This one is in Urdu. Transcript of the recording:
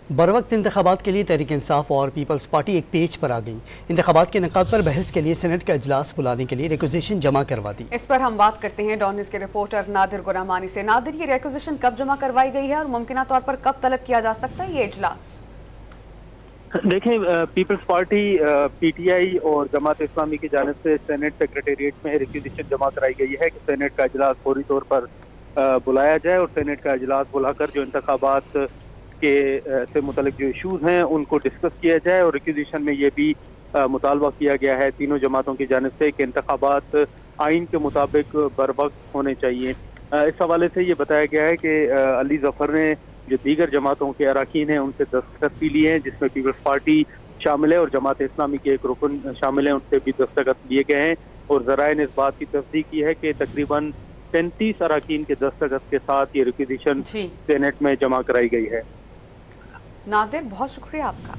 بروقت انتخابات کے لیے تحریک انصاف اور پیپلز پارٹی ایک پیج پر آ گئی۔ انتخابات کے انعقاد پر بحث کے لیے سینٹ کا اجلاس بلانے کے لیے ریکوزیشن جمع کروا دی۔ اس پر ہم بات کرتے ہیں ڈان نیوز کے رپورٹر نادر غلامانی سے۔ نادر، یہ ریکوزیشن کب جمع کروائی گئی ہے اور ممکنہ طور پر کب طلب کیا جا سکتا ہے یہ اجلاس؟ دیکھیں، پیپلز پارٹی، پی ٹی آئی اور جماعت اسلامی کی جانب سے سینٹ سیکریٹریٹ میں ریکوزیشن جمع کرائی گئی ہے کہ سینٹ کا اجلاس فوری طور پر بلایا جائے اور سینٹ کا اجلاس بلا کر جو انتخابات کے سے متعلق جو ایشوز ہیں ان کو ڈسکس کیا جائے۔ اور ریکوزیشن میں یہ بھی مطالبہ کیا گیا ہے تینوں جماعتوں کی جانب سے کہ انتخابات آئین کے مطابق بروقت ہونے چاہیے۔ اس حوالے سے یہ بتایا گیا ہے کہ علی ظفر نے جو دیگر جماعتوں کے اراکین ہیں ان سے دستخط بھی لیے ہیں، جس میں پیپلز پارٹی شامل ہے اور جماعت اسلامی کے ایک رکن شامل ہیں، ان سے بھی دستخط لیے گئے ہیں۔ اور ذرائع نے اس بات کی تصدیق کی ہے کہ تقریباً 35 اراکین کے دستخط کے ساتھ یہ ریکوزیشن سینٹ میں جمع کرائی گئی ہے۔ نادر، بہت شکریہ آپ کا۔